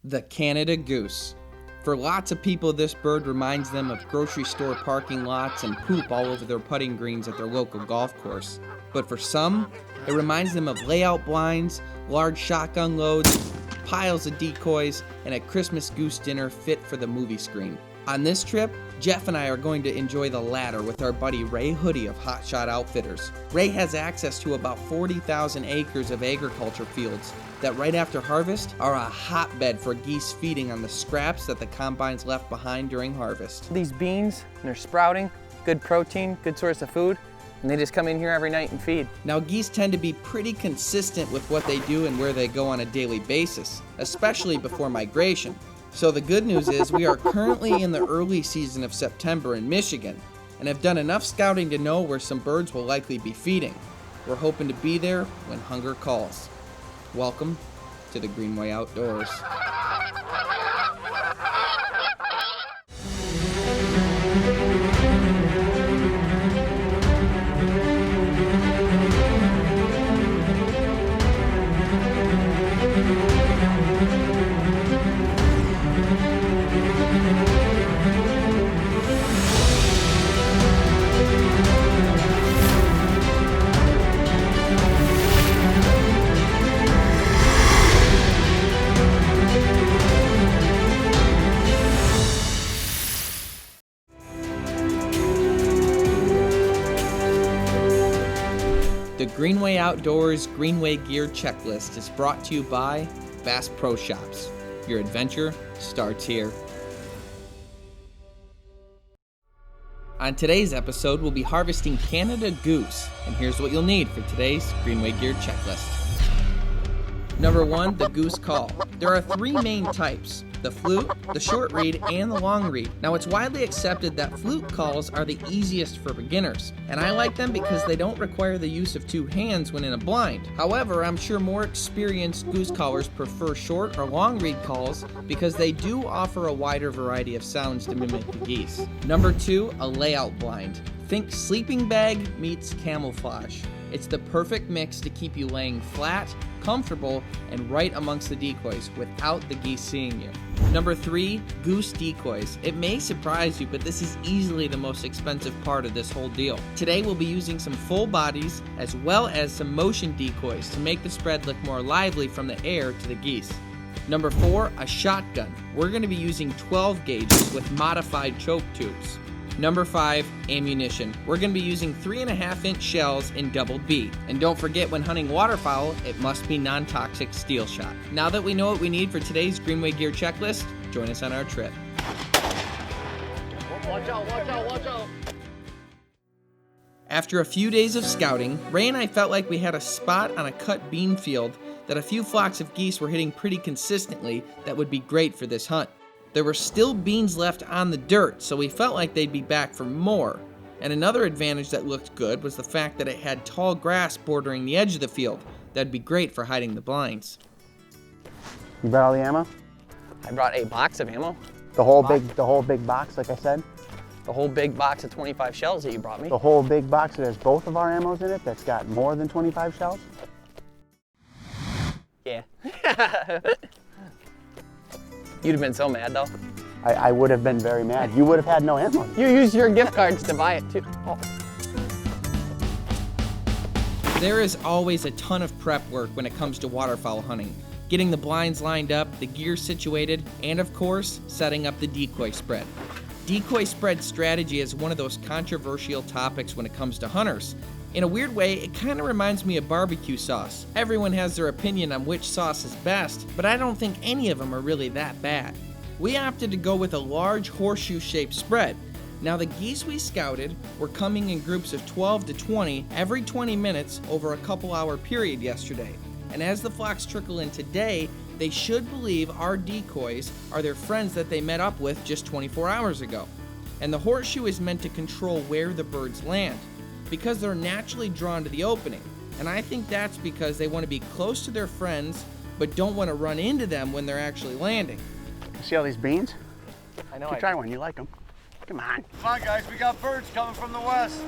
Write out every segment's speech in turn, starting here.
The Canada Goose. For lots of people, this bird reminds them of grocery store parking lots and poop all over their putting greens at their local golf course. But for some, it reminds them of layout blinds, large shotgun loads, piles of decoys, and a Christmas goose dinner fit for the movie screen. On this trip, Jeff and I are going to enjoy the latter with our buddy Ray Hoodie of Hotshot Outfitters. Ray has access to about 40,000 acres of agriculture fields that right after harvest are a hotbed for geese feeding on the scraps that the combines left behind during harvest. These beans, they're sprouting, good protein, good source of food, and they just come in here every night and feed. Now, geese tend to be pretty consistent with what they do and where they go on a daily basis, especially before migration. So the good news is we are currently in the early season of September in Michigan and have done enough scouting to know where some birds will likely be feeding. We're hoping to be there when hunger calls. Welcome to the Greenway Outdoors. The Greenway Outdoors Greenway Gear Checklist is brought to you by Bass Pro Shops. Your adventure starts here. On today's episode, we'll be harvesting Canada Goose, and here's what you'll need for today's Greenway Gear Checklist. Number 1, the goose call. There are 3 main types: the flute, the short reed, and the long reed. Now, it's widely accepted that flute calls are the easiest for beginners, and I like them because they don't require the use of 2 hands when in a blind. However, I'm sure more experienced goose callers prefer short or long reed calls because they do offer a wider variety of sounds to mimic the geese. Number 2, a layout blind. Think sleeping bag meets camouflage. It's the perfect mix to keep you laying flat, comfortable, and right amongst the decoys without the geese seeing you. Number 3, goose decoys. It may surprise you, but this is easily the most expensive part of this whole deal. Today we'll be using some full bodies as well as some motion decoys to make the spread look more lively from the air to the geese. Number 4, a shotgun. We're going to be using 12 gauges with modified choke tubes. Number 5, ammunition. We're going to be using 3.5-inch shells in double B. And don't forget, when hunting waterfowl, it must be non-toxic steel shot. Now that we know what we need for today's Greenway Gear Checklist, join us on our trip. Watch out, watch out, watch out! After a few days of scouting, Ray and I felt like we had a spot on a cut bean field that a few flocks of geese were hitting pretty consistently that would be great for this hunt. There were still beans left on the dirt, so we felt like they'd be back for more. And another advantage that looked good was the fact that it had tall grass bordering the edge of the field. That'd be great for hiding the blinds. You brought all the ammo? I brought a box of ammo. The whole big box, like I said? The whole big box of 25 shells that you brought me. The whole big box that has both of our ammos in it that's got more than 25 shells? Yeah. You'd have been so mad though. I would have been very mad. You would have had no ammo. You used your gift cards to buy it too. Oh. There is always a ton of prep work when it comes to waterfowl hunting. Getting the blinds lined up, the gear situated, and of course, setting up the decoy spread. Decoy spread strategy is one of those controversial topics when it comes to hunters. In a weird way, it kind of reminds me of barbecue sauce. Everyone has their opinion on which sauce is best, but I don't think any of them are really that bad. We opted to go with a large horseshoe-shaped spread. Now, the geese we scouted were coming in groups of 12 to 20 every 20 minutes over a couple-hour period yesterday. And as the flocks trickle in today, they should believe our decoys are their friends that they met up with just 24 hours ago. And the horseshoe is meant to control where the birds land, because they're naturally drawn to the opening. And I think that's because they want to be close to their friends, but don't want to run into them when they're actually landing. See all these beans? I know. You try one, you like them. Come on. Come on, guys, we got birds coming from the west.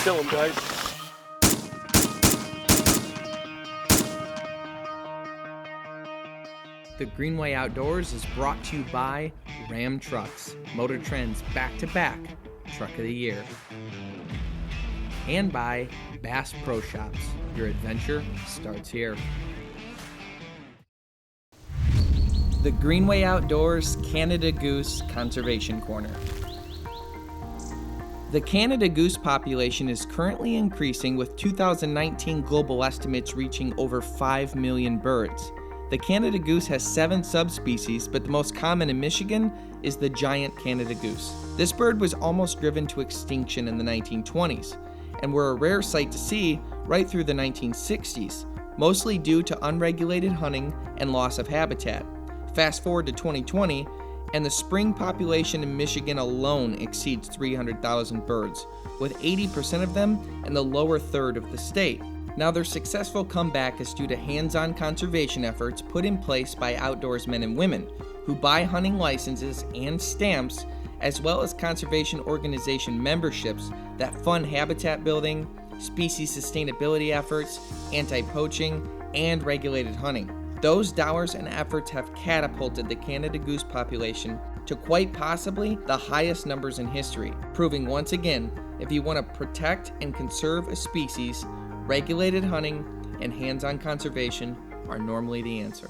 kill them, guys. The Greenway Outdoors is brought to you by Ram Trucks, Motor Trend's back-to-back Truck of the Year. And by Bass Pro Shops. Your adventure starts here. The Greenway Outdoors Canada Goose Conservation Corner. The Canada goose population is currently increasing, with 2019 global estimates reaching over 5 million birds. The Canada goose has 7 subspecies, but the most common in Michigan is the giant Canada goose. This bird was almost driven to extinction in the 1920s, and were a rare sight to see right through the 1960s, mostly due to unregulated hunting and loss of habitat. Fast forward to 2020, and the spring population in Michigan alone exceeds 300,000 birds, with 80% of them in the lower third of the state. Now, their successful comeback is due to hands-on conservation efforts put in place by outdoorsmen and women who buy hunting licenses and stamps, as well as conservation organization memberships that fund habitat building, species sustainability efforts, anti-poaching, and regulated hunting. Those dollars and efforts have catapulted the Canada goose population to quite possibly the highest numbers in history, proving once again, if you want to protect and conserve a species, regulated hunting and hands-on conservation are normally the answer.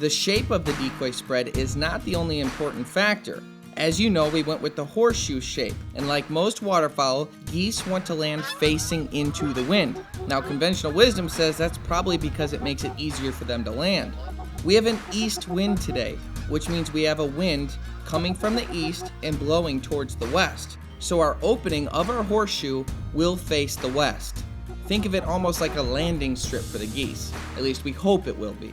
The shape of the decoy spread is not the only important factor. As you know, we went with the horseshoe shape, and like most waterfowl, geese want to land facing into the wind. Now, conventional wisdom says that's probably because it makes it easier for them to land. We have an east wind today, which means we have a wind coming from the east and blowing towards the west. So our opening of our horseshoe will face the west. Think of it almost like a landing strip for the geese. At least we hope it will be.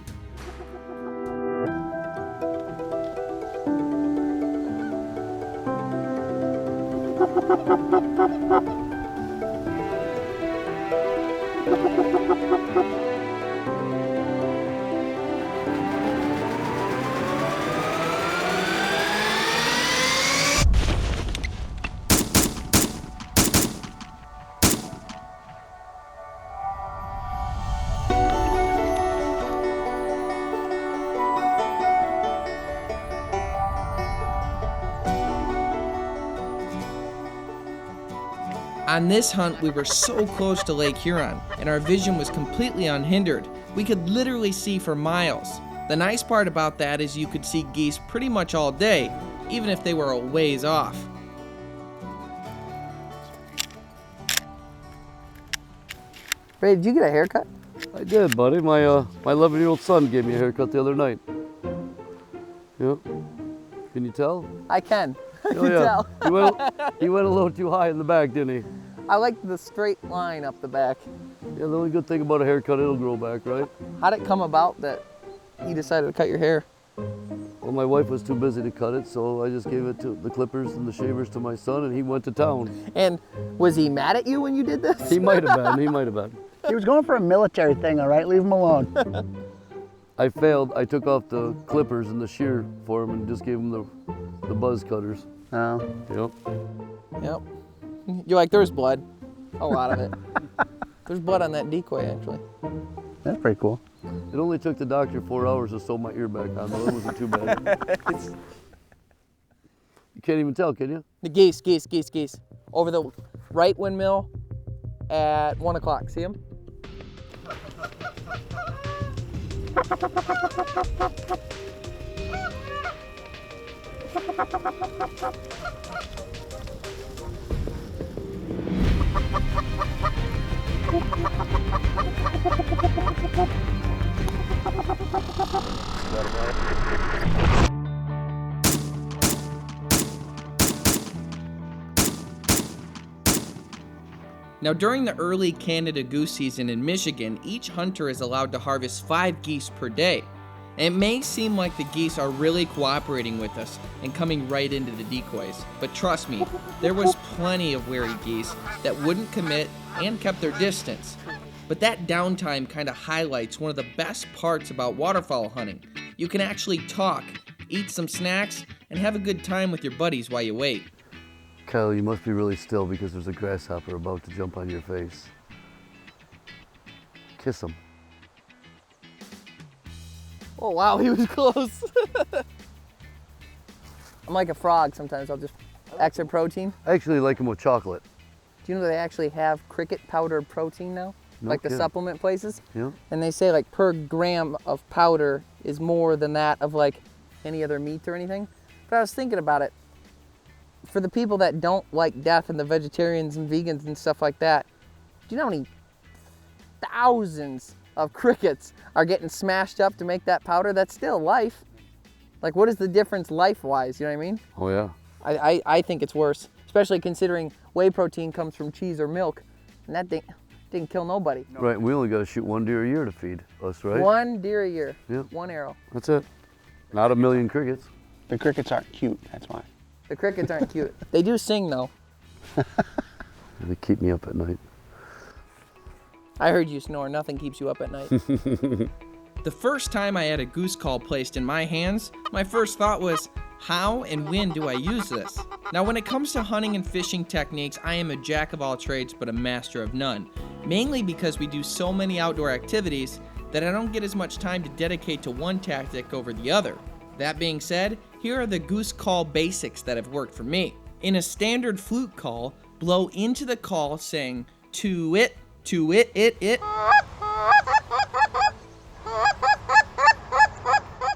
On this hunt, we were so close to Lake Huron, and our vision was completely unhindered. We could literally see for miles. The nice part about that is you could see geese pretty much all day, even if they were a ways off. Ray, did you get a haircut? I did, buddy. My 11-year-old son gave me a haircut the other night. Yeah. Can you tell? I can. I Oh, can yeah. tell. He went a little too high in the back, didn't he? I like the straight line up the back. Yeah, the only good thing about a haircut, it'll grow back, right? How'd it come about that you decided to cut your hair? Well, my wife was too busy to cut it, so I just gave it to the clippers and the shavers to my son, and he went to town. And was he mad at you when you did this? He might have been. He might have been. He was going for a military thing, all right? Leave him alone. I failed. I took off the clippers and the shear for him and just gave him the buzz cutters. Oh. Yep. Yep. You're like, there's blood. A lot of it. There's blood on that decoy, actually. That's pretty cool. It only took the doctor 4 hours to sew my ear back on, though. It wasn't too bad. You can't even tell, can you? The geese. Over the right windmill at 1 o'clock. See them? Now, during the early Canada goose season in Michigan, each hunter is allowed to harvest 5 geese per day. And it may seem like the geese are really cooperating with us and coming right into the decoys, but trust me, there was plenty of wary geese that wouldn't commit and kept their distance. But that downtime kind of highlights one of the best parts about waterfowl hunting. You can actually talk, eat some snacks, and have a good time with your buddies while you wait. Kyle, you must be really still because there's a grasshopper about to jump on your face. Kiss him. Oh wow, he was close. I'm like a frog sometimes. I'll just extra protein. I actually like them with chocolate. Do you know they actually have cricket powder protein now? No like the kidding. supplement places? Yeah. And they say like per gram of powder is more than that of like any other meat or anything. But I was thinking about it. For the people that don't like death and the vegetarians and vegans and stuff like that, do you know how many thousands of crickets are getting smashed up to make that powder? That's still life. Like, what is the difference life-wise? You know what I mean? Oh yeah. I think it's worse, especially considering whey protein comes from cheese or milk, and that didn't kill nobody. No. Right, we only got to shoot 1 deer a year to feed us, right? 1 deer a year, Yeah. 1 arrow. That's it. Not a million crickets. The crickets aren't cute, that's why. The crickets aren't cute. They do sing though. They keep me up at night. I heard you snore. Nothing keeps you up at night. The first time I had a goose call placed in my hands, my first thought was, how and when do I use this? Now when it comes to hunting and fishing techniques, I am a jack of all trades but a master of none. Mainly because we do so many outdoor activities that I don't get as much time to dedicate to one tactic over the other. That being said, here are the goose call basics that have worked for me. In a standard flute call, blow into the call saying, to it, it.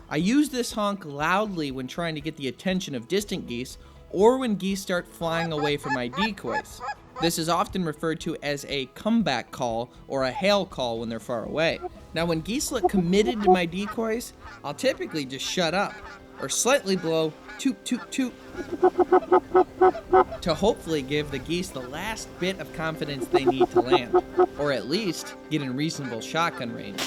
I use this honk loudly when trying to get the attention of distant geese or when geese start flying away from my decoys. This is often referred to as a comeback call or a hail call when they're far away. Now when geese look committed to my decoys, I'll typically just shut up or slightly blow toot toot toot to hopefully give the geese the last bit of confidence they need to land, or at least get in reasonable shotgun range.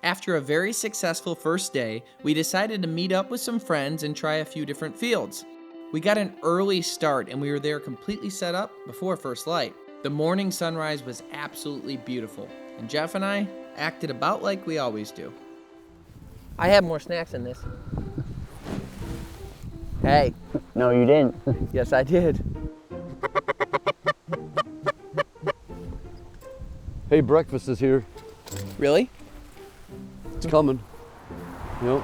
After a very successful first day, we decided to meet up with some friends and try a few different fields. We got an early start and we were there completely set up before first light. The morning sunrise was absolutely beautiful, and Jeff and I acted about like we always do. I have more snacks than this. Hey. No, you didn't. Yes, I did. Hey, breakfast is here. Really? It's coming. Yep.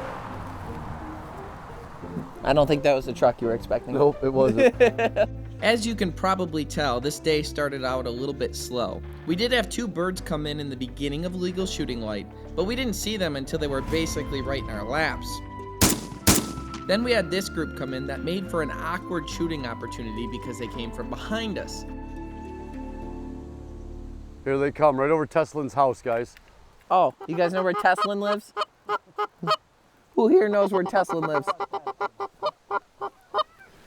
I don't think that was the truck you were expecting. Nope, it wasn't. As you can probably tell, this day started out a little bit slow. We did have 2 birds come in the beginning of legal shooting light, but we didn't see them until they were basically right in our laps. Then we had this group come in that made for an awkward shooting opportunity because they came from behind us. Here they come, right over Teslin's house, guys. Oh, you guys know where Teslin lives? Who here knows where Teslin lives?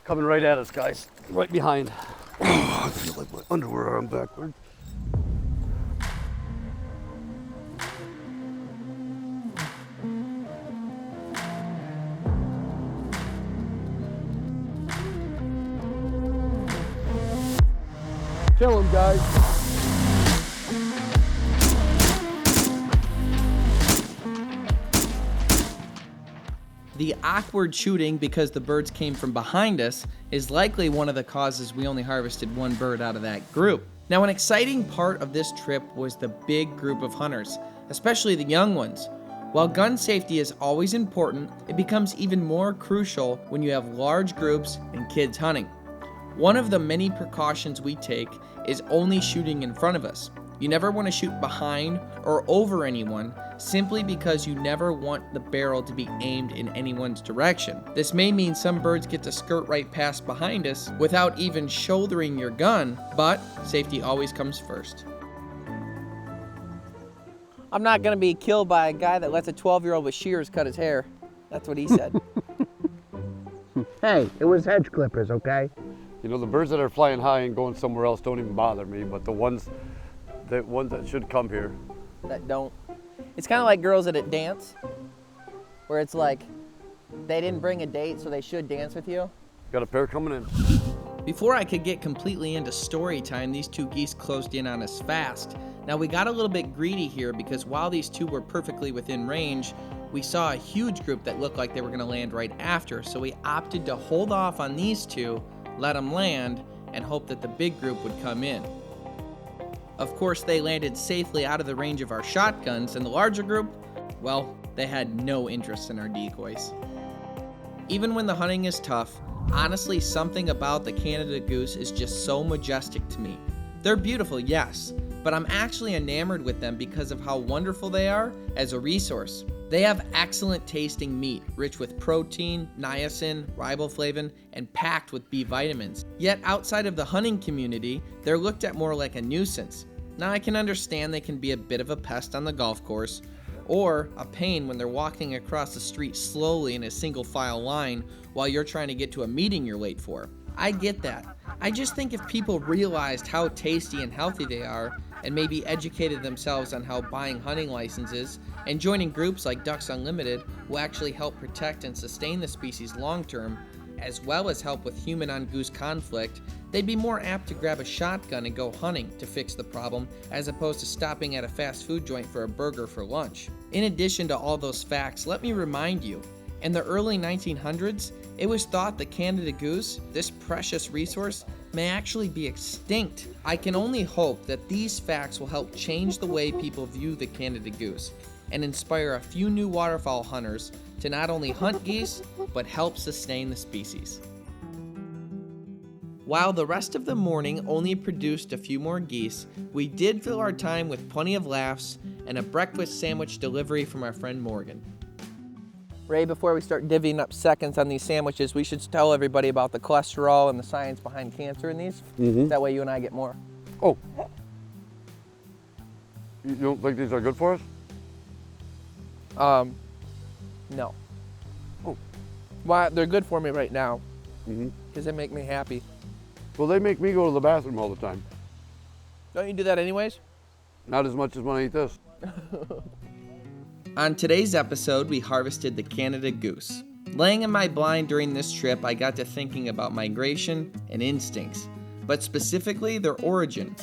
Coming right at us, guys. Right behind. Oh, I feel like my underwear arm backward. Kill him, guys. The awkward shooting because the birds came from behind us is likely one of the causes we only harvested 1 bird out of that group. Now, an exciting part of this trip was the big group of hunters, especially the young ones. While gun safety is always important, it becomes even more crucial when you have large groups and kids hunting. One of the many precautions we take is only shooting in front of us. You never want to shoot behind or over anyone simply because you never want the barrel to be aimed in anyone's direction. This may mean some birds get to skirt right past behind us without even shouldering your gun, but safety always comes first. I'm not gonna be killed by a guy that lets a 12-year-old with shears cut his hair. That's what he said. Hey, it was hedge clippers, okay? You know, the birds that are flying high and going somewhere else don't even bother me, but the ones that should come here. That don't. It's kind of like girls at a dance, where it's like, they didn't bring a date, so they should dance with you. Got a pair coming in. Before I could get completely into story time, these two geese closed in on us fast. Now we got a little bit greedy here because while these two were perfectly within range, we saw a huge group that looked like they were going to land right after, so we opted to hold off on these two, let them land, and hope that the big group would come in. Of course, they landed safely out of the range of our shotguns, and the larger group, well, they had no interest in our decoys. Even when the hunting is tough, honestly, something about the Canada Goose is just so majestic to me. They're beautiful, yes, but I'm actually enamored with them because of how wonderful they are as a resource. They have excellent tasting meat, rich with protein, niacin, riboflavin, and packed with B vitamins. Yet outside of the hunting community, they're looked at more like a nuisance. Now I can understand they can be a bit of a pest on the golf course, or a pain when they're walking across the street slowly in a single file line while you're trying to get to a meeting you're late for. I get that. I just think if people realized how tasty and healthy they are, and maybe educated themselves on how buying hunting licenses and joining groups like Ducks Unlimited will actually help protect and sustain the species long term, as well as help with human on goose conflict, they'd be more apt to grab a shotgun and go hunting to fix the problem as opposed to stopping at a fast food joint for a burger for lunch. In addition to all those facts, let me remind you, in the early 1900s, it was thought the Canada goose, this precious resource, may actually be extinct. I can only hope that these facts will help change the way people view the Canada goose and inspire a few new waterfowl hunters to not only hunt geese, but help sustain the species. While the rest of the morning only produced a few more geese, we did fill our time with plenty of laughs and a breakfast sandwich delivery from our friend Morgan. Ray, before we start divvying up seconds on these sandwiches, we should tell everybody about the cholesterol and the science behind cancer in these. That way you and I get more. Oh. You don't think these are good for us? No. Oh. Well, they're good for me right now because they make me happy. Well, they make me go to the bathroom all the time. Don't you do that anyways? Not as much as when I eat this. On today's episode, we harvested the Canada goose. Laying in my blind during this trip, I got to thinking about migration and instincts, but specifically their origin.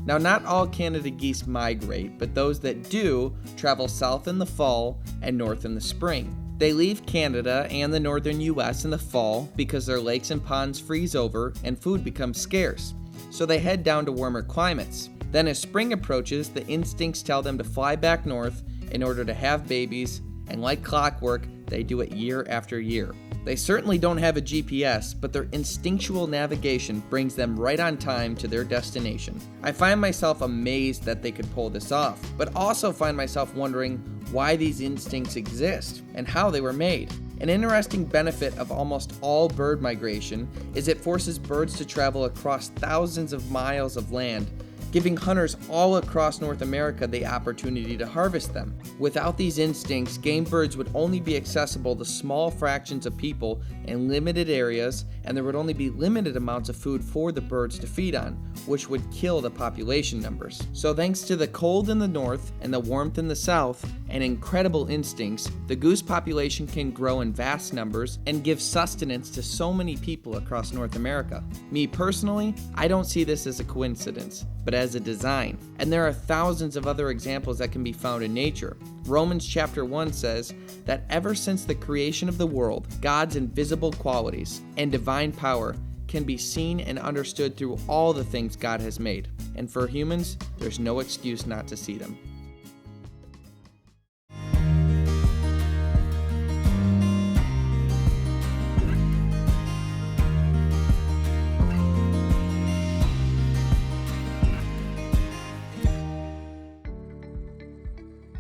Now, not all Canada geese migrate, but those that do travel south in the fall and north in the spring. They leave Canada and the northern US in the fall because their lakes and ponds freeze over and food becomes scarce, so they head down to warmer climates. Then as spring approaches, the instincts tell them to fly back north in order to have babies, and like clockwork, they do it year after year. They certainly don't have a GPS, but their instinctual navigation brings them right on time to their destination. I find myself amazed that they could pull this off, but also find myself wondering why these instincts exist and how they were made. An interesting benefit of almost all bird migration is it forces birds to travel across thousands of miles of land, giving hunters all across North America the opportunity to harvest them. Without these instincts, game birds would only be accessible to small fractions of people in limited areas, and there would only be limited amounts of food for the birds to feed on, which would kill the population numbers. So thanks to the cold in the north and the warmth in the south, and incredible instincts, the goose population can grow in vast numbers and give sustenance to so many people across North America. Me personally, I don't see this as a coincidence, but as a design. And there are thousands of other examples that can be found in nature. Romans chapter 1 says that ever since the creation of the world, God's invisible qualities and divine power can be seen and understood through all the things God has made. And for humans, there's no excuse not to see them.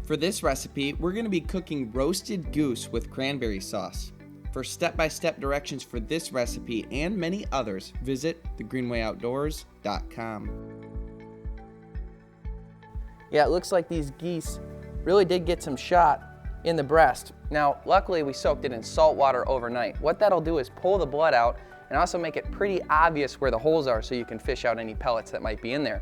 For this recipe, we're going to be cooking roasted goose with cranberry sauce. For step-by-step directions for this recipe and many others, visit thegreenwayoutdoors.com. Yeah, it looks like these geese really did get some shot in the breast. Now, luckily we soaked it in salt water overnight. What that'll do is pull the blood out and also make it pretty obvious where the holes are so you can fish out any pellets that might be in there.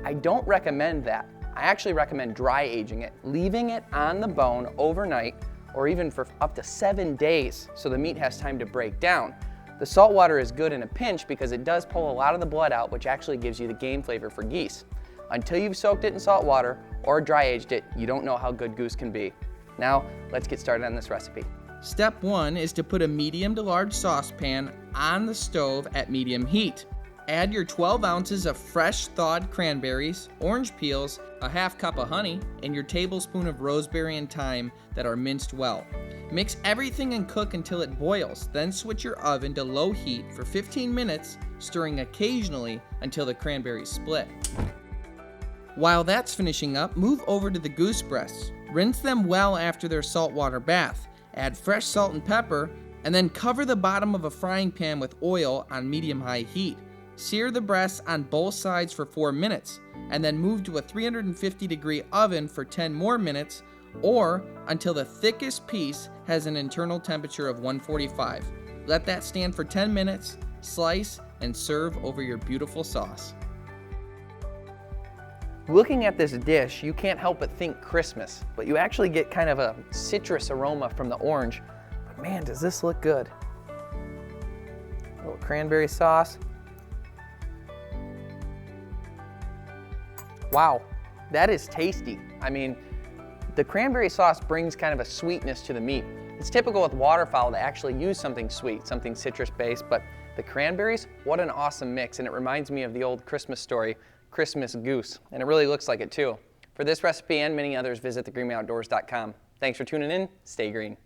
I don't recommend that. I actually recommend dry aging it, leaving it on the bone overnight or even for up to 7 days so the meat has time to break down. The salt water is good in a pinch because it does pull a lot of the blood out, which actually gives you the game flavor for geese. Until you've soaked it in salt water or dry aged it, you don't know how good goose can be. Now, let's get started on this recipe. Step 1 is to put a medium to large saucepan on the stove at medium heat. Add your 12 ounces of fresh thawed cranberries, orange peels, a half cup of honey, and your tablespoon of rosemary and thyme that are minced well. Mix everything and cook until it boils, then switch your oven to low heat for 15 minutes, stirring occasionally until the cranberries split. While that's finishing up, move over to the goose breasts. Rinse them well after their saltwater bath. Add fresh salt and pepper, and then cover the bottom of a frying pan with oil on medium-high heat. Sear the breasts on both sides for 4 minutes, and then move to a 350-degree oven for 10 more minutes, or until the thickest piece has an internal temperature of 145. Let that stand for 10 minutes, slice, and serve over your beautiful sauce. Looking at this dish, you can't help but think Christmas, but you actually get kind of a citrus aroma from the orange. But man, does this look good. A little cranberry sauce. Wow, that is tasty. I mean, the cranberry sauce brings kind of a sweetness to the meat. It's typical with waterfowl to actually use something sweet, something citrus-based, but the cranberries, what an awesome mix, and it reminds me of the old Christmas story, Christmas Goose, and it really looks like it too. For this recipe and many others, visit thegreenwayoutdoors.com. Thanks for tuning in. Stay green.